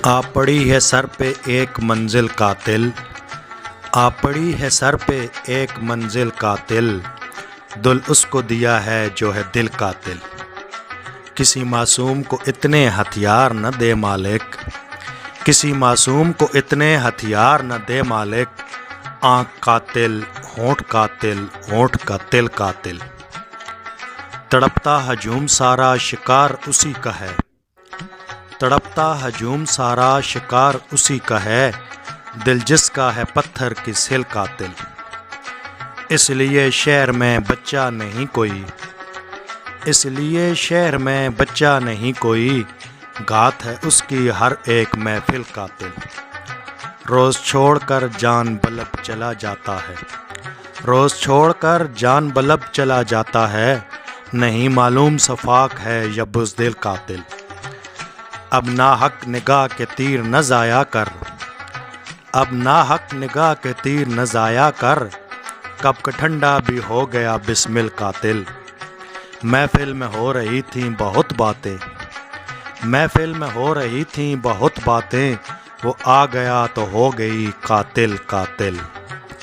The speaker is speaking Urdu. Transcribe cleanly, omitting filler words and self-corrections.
آ پڑی ہے سر پہ ایک منزل قاتل، آ پڑی ہے سر پہ ایک منزل قاتل، دل اس کو دیا ہے جو ہے دل قاتل۔ کسی معصوم کو اتنے ہتھیار نہ دے مالک، کسی معصوم کو اتنے ہتھیار نہ دے مالک، آنکھ قاتل، ہونٹ قاتل، ہونٹ کا تل قاتل۔ تڑپتا ہجوم سارا شکار اسی کا ہے، تڑپتا ہجوم سارا شکار اسی کا ہے، دل جس کا ہے پتھر کی سل قاتل۔ اس لیے شہر میں بچہ نہیں کوئی، اس لیے شہر میں بچہ نہیں کوئی، گات ہے اس کی ہر ایک محفل قاتل۔ روز چھوڑ کر جان بلب چلا جاتا ہے، روز چھوڑ کر جان بلب چلا جاتا ہے، نہیں معلوم صفاق ہے یا بزدل قاتل۔ اب ناحق نگاہ کے تیر نہ ضائع کر، اب ناحق نگاہ کے تیر نہ ضائع کر، کب کا ٹھنڈا بھی ہو گیا بسمل قاتل۔ محفل میں ہو رہی تھیں بہت باتیں، محفل میں ہو رہی تھیں بہت باتیں، وہ آ گیا تو ہو گئی قاتل قاتل۔